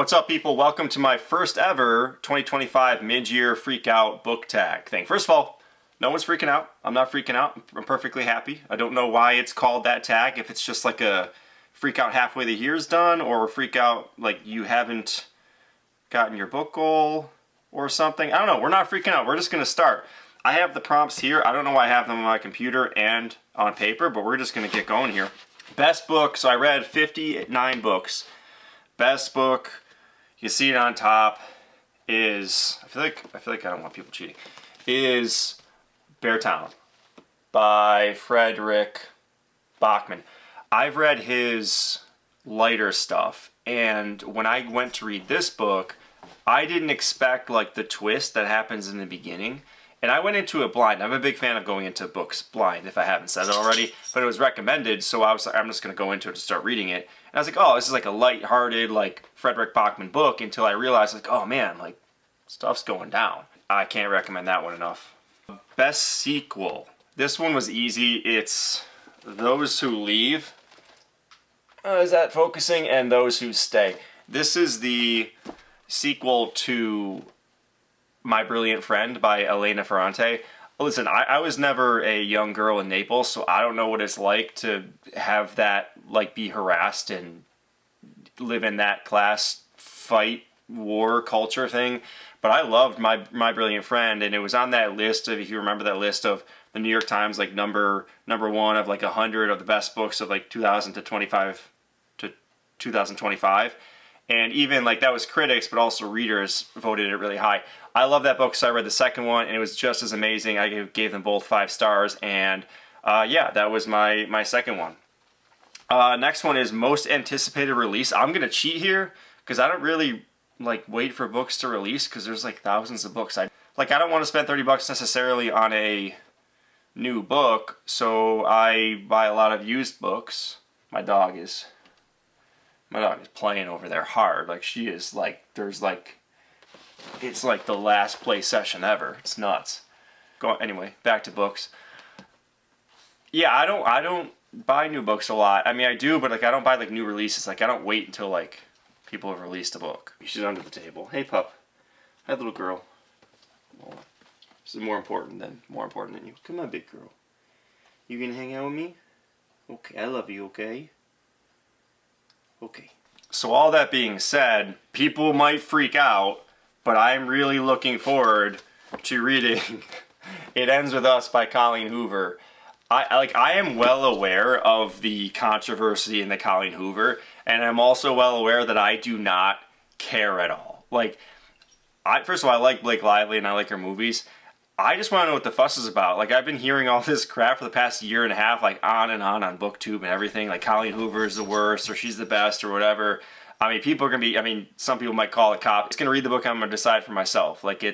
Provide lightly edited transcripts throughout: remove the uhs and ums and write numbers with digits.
What's up, people? Welcome to my first ever 2025 mid-year freak out book tag thing. First of all, no one's freaking out. I'm not freaking out. I'm perfectly happy. I don't know why it's called that tag. If it's just like a freak out halfway the year's done, or freak out like you haven't gotten your book goal or something. I don't know. We're not freaking out. We're just going to start. I have the prompts here. I don't know why I have them on my computer and on paper, but we're just going to get going here. Best book. So I read 59 books. Best book, you see it on top, is I feel like I don't want people cheating. Is Beartown by Frederick Bachman. I've read his lighter stuff, and when I went to read this book, I didn't expect like the twist that happens in the beginning. And I went into it blind. I'm a big fan of going into books blind, if I haven't said it already. But it was recommended, so I was like, I'm just going to go into it to start reading it. And I was like, oh, this is like a light-hearted, like, Frederick Bachman book, until I realized, like, oh man, like, stuff's going down. I can't recommend that one enough. Best sequel. This one was easy. It's Those Who Leave. Is that focusing? And Those Who Stay. This is the sequel to My Brilliant Friend by Elena Ferrante. Listen, I was never a young girl in Naples, so I don't know what it's like to have that, like, be harassed and live in that class fight war culture thing. But I loved My Brilliant Friend, and it was on that list of, if you remember that list of the New York Times, like number one of like 100 of the best books of like 2025. And even, like, that was critics, but also readers voted it really high. I love that book, so I read the second one, and it was just as amazing. I gave them both 5 stars, and yeah, that was my second one. Next one is Most Anticipated Release. I'm going to cheat here, because I don't really, like, wait for books to release, because there's, like, thousands of books. I don't want to spend $30 necessarily on a new book, so I buy a lot of used books. My dog is playing over there hard. Like, she is, like, there's, like, it's like the last play session ever. It's nuts. Anyway, back to books. Yeah, I don't buy new books a lot. I mean, I do, but, like, I don't buy, like, new releases. Like, I don't wait until, like, people have released a book. She's under the table. Hey, pup. Hi, little girl. Oh, this is more important than you. Come on, big girl. You gonna hang out with me? Okay, I love you, okay? Okay. So all that being said, people might freak out, but I'm really looking forward to reading It Ends With Us by Colleen Hoover. I am well aware of the controversy in the Colleen Hoover, and I'm also well aware that I do not care at all. Like, first of all, I like Blake Lively and I like her movies. I just want to know what the fuss is about. Like, I've been hearing all this crap for the past year and a half, like, on and on BookTube and everything. Like, Colleen Hoover is the worst, or she's the best, or whatever. I mean, people are going to be, some people might call it cop. It's going to read the book, I'm going to decide for myself. Like,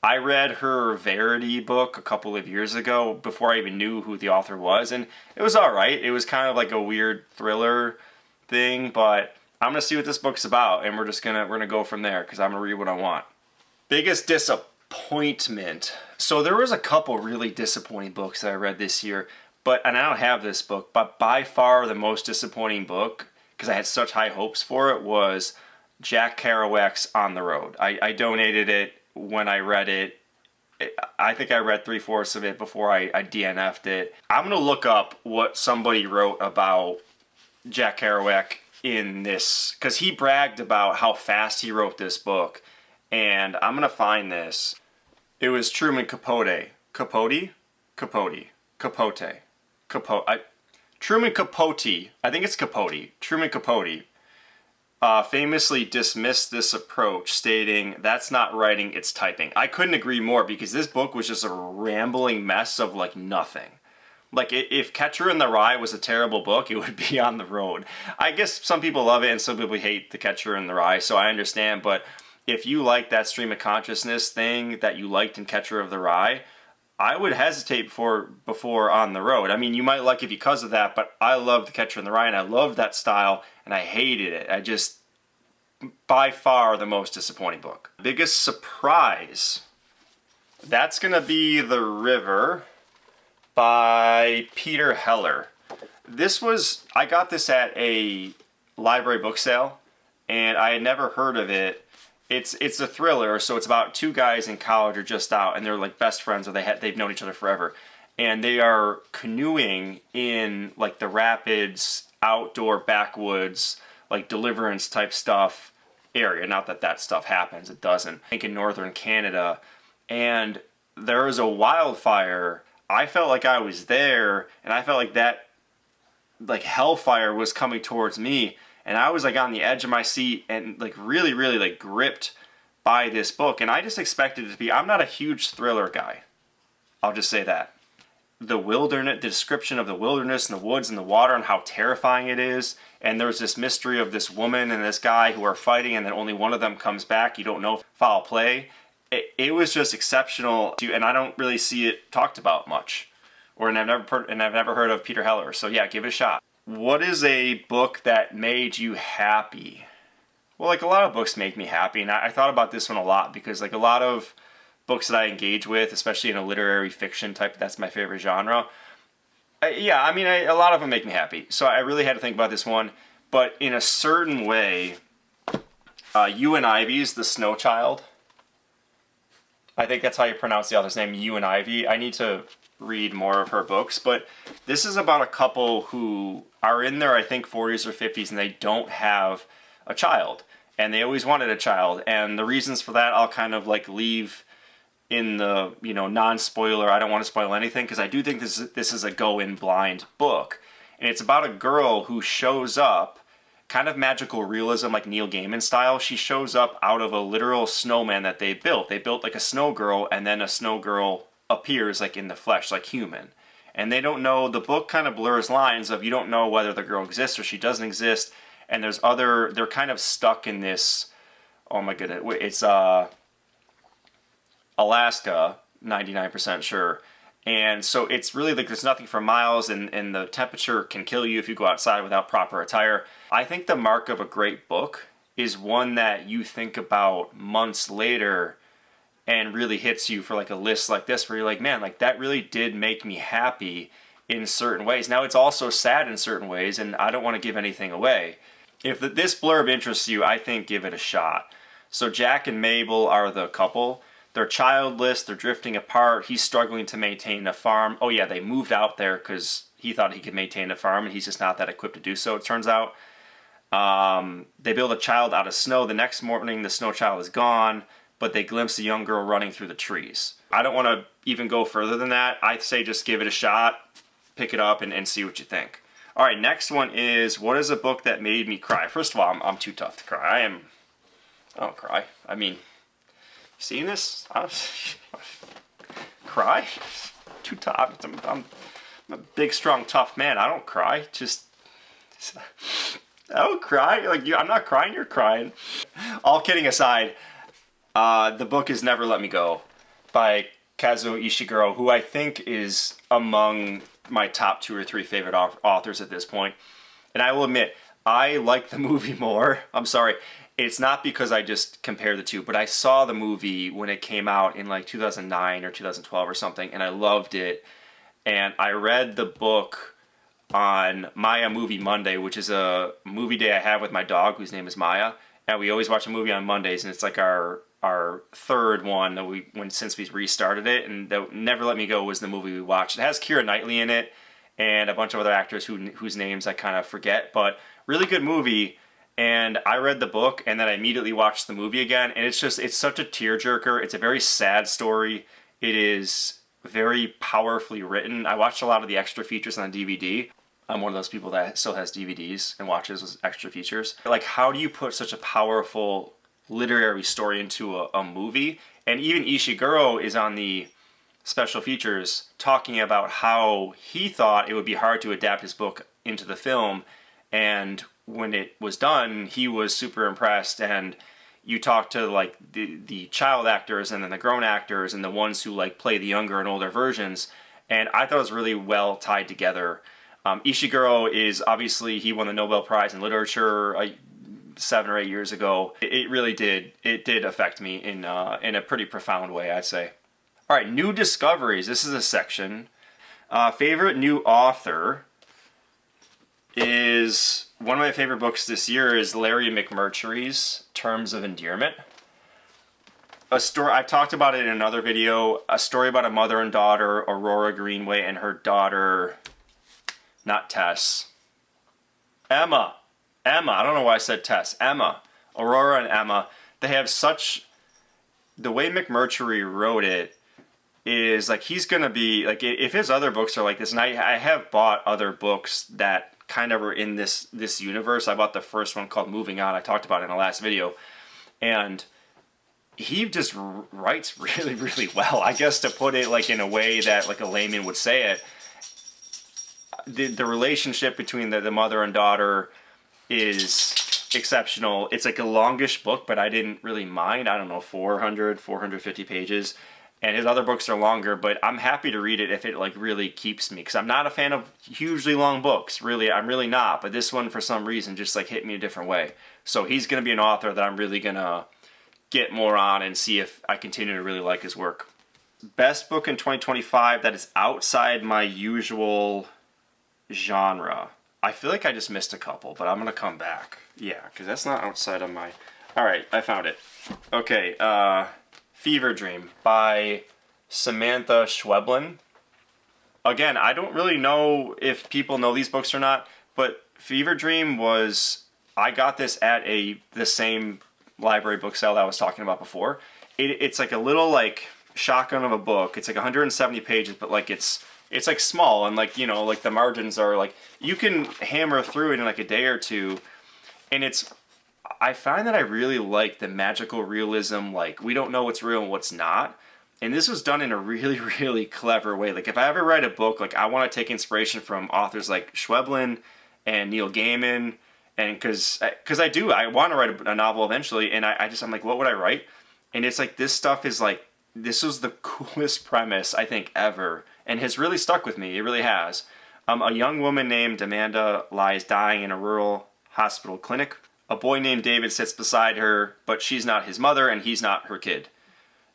I read her Verity book a couple of years ago before I even knew who the author was, and it was alright. It was kind of like a weird thriller thing, but I'm going to see what this book's about, and we're going to go from there, because I'm going to read what I want. Biggest disappointment. So there was a couple really disappointing books that I read this year, and I don't have this book, but by far the most disappointing book, because I had such high hopes for it, was Jack Kerouac's On the Road. I donated it when I read it. I think I read 3/4 of it before I DNF'd it. I'm going to look up what somebody wrote about Jack Kerouac in this, because he bragged about how fast he wrote this book, and I'm going to find this. It was Truman Capote. Truman Capote, I think it's Capote. Truman Capote famously dismissed this approach, stating, "That's not writing, it's typing." I couldn't agree more, because this book was just a rambling mess of, like, nothing. Like, if Catcher in the Rye was a terrible book, it would be On the Road. I guess some people love it and some people hate The Catcher in the Rye, so I understand, but if you like that stream of consciousness thing that you liked in Catcher of the Rye, I would hesitate before On the Road. I mean, you might like it because of that, but I loved The Catcher in the Rye, and I loved that style, and I hated it. By far the most disappointing book. Biggest surprise. That's going to be The River by Peter Heller. I got this at a library book sale, and I had never heard of it. It's a thriller, so it's about two guys in college or just out, and they're like best friends, or they've known each other forever, and they are canoeing in like the rapids, outdoor backwoods, like Deliverance type stuff area. Not that that stuff happens, it doesn't. I think in northern Canada, and there was a wildfire. I felt like I was there, and I felt like that, like hellfire was coming towards me, and I was like on the edge of my seat and like really, really like gripped by this book. And I just expected it to be, I'm not a huge thriller guy. I'll just say that. The wilderness, the description of the wilderness and the woods and the water and how terrifying it is. And there's this mystery of this woman and this guy who are fighting, and then only one of them comes back. You don't know, foul play. It was just exceptional, and I don't really see it talked about much. I've never heard of Peter Heller. So yeah, give it a shot. What is a book that made you happy? Well, like a lot of books make me happy, and I thought about this one a lot because like a lot of books that I engage with, especially in a literary fiction type, that's my favorite genre. A lot of them make me happy. So I really had to think about this one, but in a certain way, Ewan Ivy's The Snow Child. I think that's how you pronounce the author's name, Ewan Ivy. I need to read more of her books, but this is about a couple who are in their, I think, 40s or 50s, and they don't have a child, and they always wanted a child, and the reasons for that I'll kind of like leave in the, non-spoiler. I don't want to spoil anything because I do think this is a go-in blind book, and it's about a girl who shows up, kind of magical realism, like Neil Gaiman style. She shows up out of a literal snowman that they built. They built like a snow girl, and then a snow girl appears like in the flesh, like human. And they don't know, the book kind of blurs lines of, you don't know whether the girl exists or she doesn't exist. And they're kind of stuck in this, oh my goodness, it's Alaska, 99% sure. And so it's really like there's nothing for miles, and the temperature can kill you if you go outside without proper attire. I think the mark of a great book is one that you think about months later and really hits you for like a list like this, where you're like, man, like that really did make me happy in certain ways. Now it's also sad in certain ways, and I don't want to give anything away. If this blurb interests you, I think give it a shot. So Jack and Mabel are the couple. They're childless, they're drifting apart, he's struggling to maintain a farm. Oh yeah, they moved out there because he thought he could maintain a farm, and he's just not that equipped to do so, it turns out. They build a child out of snow. The next morning, the snow child is gone, but they glimpse a young girl running through the trees. I don't want to even go further than that. I'd say just give it a shot, pick it up, and see what you think. All right, next one is, what is a book that made me cry? First of all, I'm too tough to cry. I don't cry. I mean, you seeing this? Cry? Too tough. I'm a big, strong, tough man. I don't cry. I don't cry. Like I'm not crying. You're crying. All kidding aside, the book is Never Let Me Go by Kazuo Ishiguro, who I think is among my top 2 or 3 favorite authors at this point. And I will admit, I like the movie more. I'm sorry. It's not because I just compare the two, but I saw the movie when it came out in like 2009 or 2012 or something, and I loved it. And I read the book on Maya Movie Monday, which is a movie day I have with my dog, whose name is Maya. And we always watch a movie on Mondays, and it's like our third one that since we restarted it. And Never Let Me Go was the movie we watched. It has Keira Knightley in it and a bunch of other actors whose names I kind of forget, but really good movie. And I read the book, and then I immediately watched the movie again, and it's such a tearjerker. It's a very sad story. It is very powerfully written. I watched a lot of the extra features on DVD. I'm one of those people that still has DVDs and watches those extra features. Like, how do you put such a powerful literary story into a movie? And even Ishiguro is on the special features talking about how he thought it would be hard to adapt his book into the film, and when it was done, he was super impressed. And you talk to like the child actors and then the grown actors and the ones who like play the younger and older versions, and I thought it was really well tied together. Ishiguro is obviously, he won the Nobel Prize in Literature 7 or 8 years ago. It really did. It did affect me in a pretty profound way, I'd say. All right, new discoveries. This is a section. Favorite new author is one of my favorite books this year is Larry McMurtry's Terms of Endearment. A story, I've talked about it in another video, a story about a mother and daughter, Aurora Greenway, and her daughter, not Tess, Emma, I don't know why I said Tess, Emma, Aurora and Emma. They have such, the way McMurtry wrote it is like, he's going to be, like, if his other books are like this, and I have bought other books that kind of are in this universe. I bought the first one called Moving On, I talked about it in the last video, and he just writes really, really well. I guess to put it like in a way that like a layman would say it, the relationship between the mother and daughter is exceptional. It's like a longish book, but I didn't really mind. I don't know, 450 pages. And his other books are longer, but I'm happy to read it if it like really keeps me. Because I'm not a fan of hugely long books. Really, I'm really not. But this one, for some reason, just like hit me a different way. So he's going to be an author that I'm really going to get more on and see if I continue to really like his work. Best book in 2025 that is outside my usual genre. I feel like I just missed a couple, but I'm going to come back. Yeah, because that's not outside of my... Alright, I found it. Okay, Fever Dream by Samantha Schweblin. Again, I don't really know if people know these books or not, but Fever Dream was... I got this at the same library book sale that I was talking about before. It's like a little like shotgun of a book. It's like 170 pages, but like it's like small, and like, you know, like the margins are like, you can hammer through it in like a day or two. And I find that I really like the magical realism, like we don't know what's real and what's not. And this was done in a really, really clever way. Like if I ever write a book, like I want to take inspiration from authors like Schweblin and Neil Gaiman. And because I want to write a novel eventually, and I'm like, what would I write? And it's like, this stuff is like, this was the coolest premise I think ever, and has really stuck with me. It really has. A young woman named Amanda lies dying in a rural hospital clinic. A boy named David sits beside her, but she's not his mother and he's not her kid.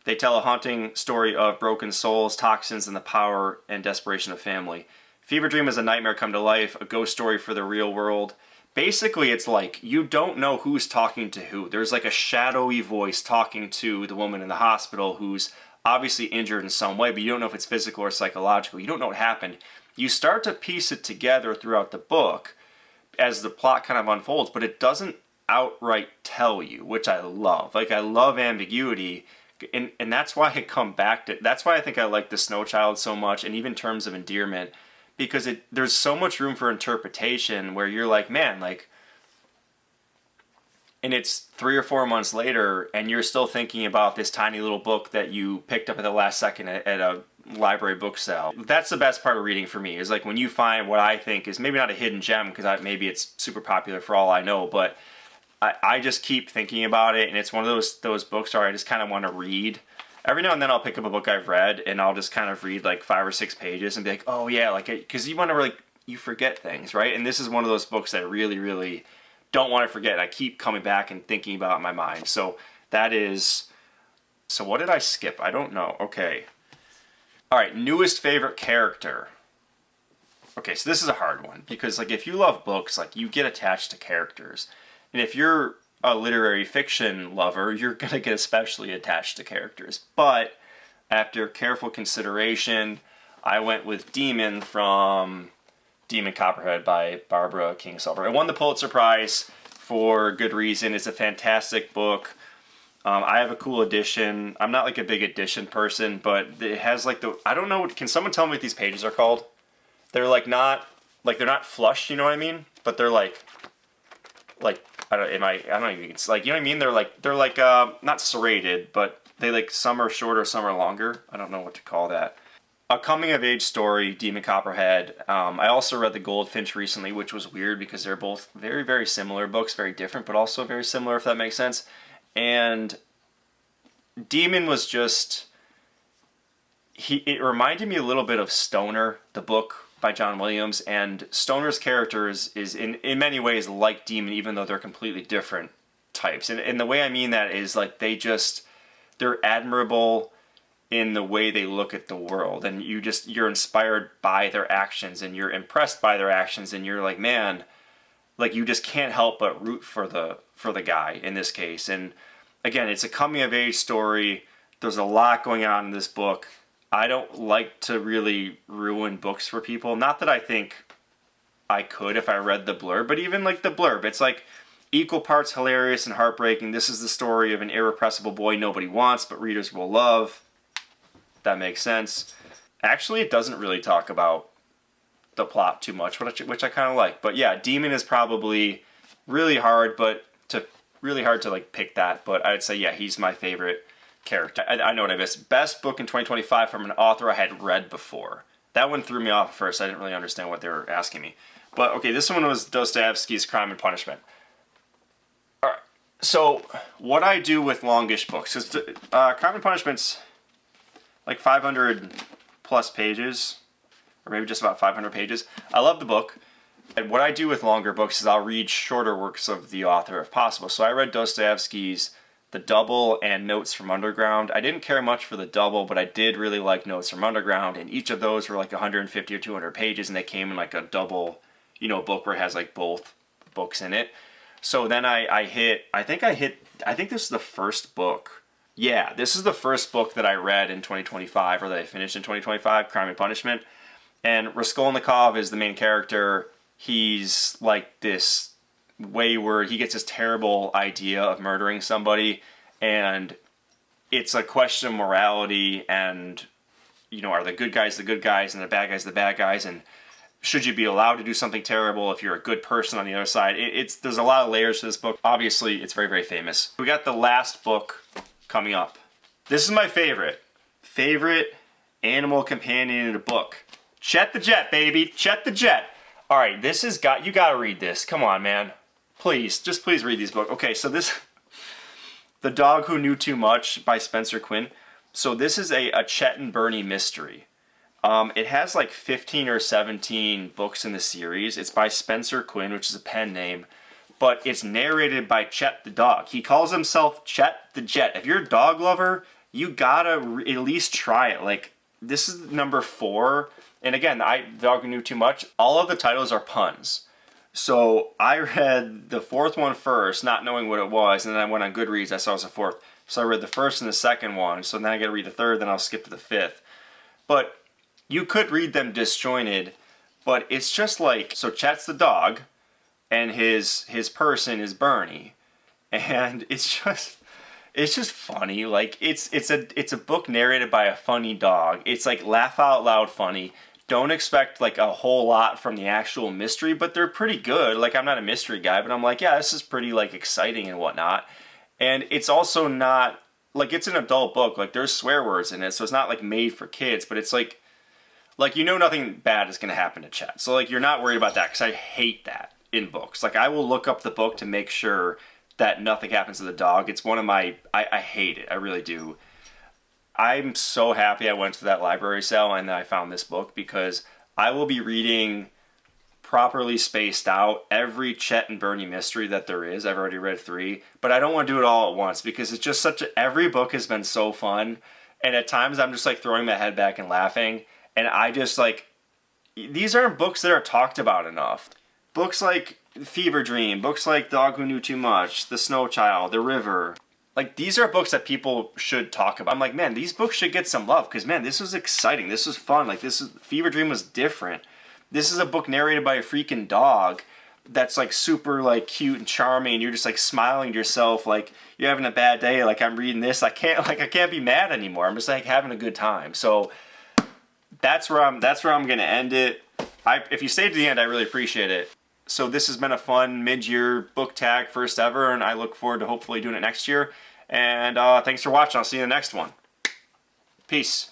They tell a haunting story of broken souls, toxins, and the power and desperation of family. Fever Dream is a nightmare come to life, a ghost story for the real world. Basically, it's like, you don't know who's talking to who. There's like a shadowy voice talking to the woman in the hospital who's obviously injured in some way, but you don't know if it's physical or psychological. You don't know what happened. You start to piece it together throughout the book as the plot kind of unfolds, but it doesn't outright tell you, which I love. Like, I love ambiguity, and that's why I come back to, that's why I think I like The Snow Child so much, and even Terms of Endearment, because there's so much room for interpretation where you're like, man, like, and it's 3 or 4 months later and you're still thinking about this tiny little book that you picked up at the last second at a library book sale. That's the best part of reading for me, is like when you find what I think is maybe not a hidden gem, because maybe it's super popular for all I know, but I just keep thinking about it, and it's one of those books where I just kind of want to read. Every now and then I'll pick up a book I've read and I'll just kind of read like 5 or 6 pages and be like, oh yeah, like, because you want to really, you forget things, right? And this is one of those books that I really, really don't want to forget. I keep coming back and thinking about it in my mind. So that is, so what did I skip? I don't know. Okay. All right, newest favorite character. Okay, so this is a hard one, because like if you love books, like you get attached to characters. And if you're a literary fiction lover, you're going to get especially attached to characters. But after careful consideration, I went with Demon from Demon Copperhead by Barbara Kingsolver. It won the Pulitzer Prize for good reason. It's a fantastic book. I have a cool edition. I'm not like a big edition person, but it has like the, I don't know, can someone tell me what these pages are called? They're like not, like they're not flush, you know what I mean? But they're like I don't know if it's like, you know what I mean? They're like not serrated, but they like, some are shorter, some are longer. I don't know what to call that. A coming of age story, Demon Copperhead. I also read The Goldfinch recently, which was weird because they're both very, very similar books, very different, but also very similar, if that makes sense. And Demon was just, it reminded me a little bit of Stoner, the book by John Williams, and Stoner's character is in many ways like Demon, even though they're completely different types. And the way I mean that is like they're admirable in the way they look at the world, and you're inspired by their actions, and you're impressed by their actions, and you're like, man, like you just can't help but root for the guy in this case. And again, it's a coming of age story. There's a lot going on in this book. I don't like to really ruin books for people. Not that I think I could if I read the blurb, but even like the blurb, it's like equal parts hilarious and heartbreaking. This is the story of an irrepressible boy nobody wants, but readers will love. That makes sense. Actually, it doesn't really talk about the plot too much, which I kind of like. But yeah, Demon is probably really hard, to like pick that. But I'd say, yeah, he's my favorite character. I know what I missed. Best book in 2025 from an author I had read before. That one threw me off at first. I didn't really understand what they were asking me. But okay, this one was Dostoevsky's Crime and Punishment. All right. So what I do with longish books is Crime and Punishment's like 500 plus pages, or maybe just about 500 pages. I love the book. And what I do with longer books is I'll read shorter works of the author if possible. So I read Dostoevsky's The Double and Notes from Underground. I didn't care much for The Double, but I did really like Notes from Underground, and each of those were like 150 or 200 pages, and they came in like a double, book where it has like both books in it. So then I think this is the first book. Yeah, this is the first book that I read in 2025, or that I finished in 2025, Crime and Punishment. And Raskolnikov is the main character. He's like this wayward, he gets this terrible idea of murdering somebody, and it's a question of morality, and, are the good guys the good guys, and the bad guys the bad guys, and should you be allowed to do something terrible if you're a good person on the other side? There's a lot of layers to this book. Obviously, it's very, very famous. We got the last book coming up. This is my favorite animal companion in a book. Chet the Jet, baby. Chet the Jet. All right, you gotta read this. Come on, man. Please, just please read these books. Okay, so this, The Dog Who Knew Too Much by Spencer Quinn. So this is a Chet and Bernie mystery. It has like 15 or 17 books in the series. It's by Spencer Quinn, which is a pen name, but it's narrated by Chet the dog. He calls himself Chet the Jet. If you're a dog lover, you gotta at least try it. Like, this is number 4. And again, The Dog Who Knew Too Much, all of the titles are puns. So I read the 4th one first, not knowing what it was, and then I went on Goodreads, I saw it was the 4th. So I read the 1st and the 2nd one, so then I gotta read the 3rd, then I'll skip to the 5th. But you could read them disjointed, but it's just like, so Chet's the dog, and his person is Bernie. And it's just funny. Like, it's a book narrated by a funny dog. It's like laugh out loud funny. Don't expect like a whole lot from the actual mystery, but they're pretty good. Like, I'm not a mystery guy, but I'm like, yeah, this is pretty like exciting and whatnot. And it's also not like, it's an adult book. Like, there's swear words in it, so it's not like made for kids, but it's like nothing bad is going to happen to Chet. So like, you're not worried about that, because I hate that in books. Like, I will look up the book to make sure that nothing happens to the dog. It's one of my, I hate it. I really do. I'm so happy I went to that library sale and I found this book, because I will be reading properly spaced out every Chet and Bernie mystery that there is. I've already read 3, but I don't want to do it all at once, because it's just every book has been so fun. And at times I'm just like throwing my head back and laughing. And I just like, these aren't books that are talked about enough. Books like Fever Dream, books like Dog Who Knew Too Much, The Snow Child, The River. Like, these are books that people should talk about. I'm like, man, these books should get some love, because, man, this was exciting. This was fun. Like, Fever Dream was different. This is a book narrated by a freaking dog that's, like, super, like, cute and charming, and you're just, like, smiling to yourself, like, you're having a bad day, like, I'm reading this, I can't be mad anymore. I'm just, like, having a good time. So that's where I'm going to end it. If you stayed to the end, I really appreciate it. So this has been a fun mid-year book tag, first ever, and I look forward to hopefully doing it next year. And thanks for watching. I'll see you in the next one. Peace.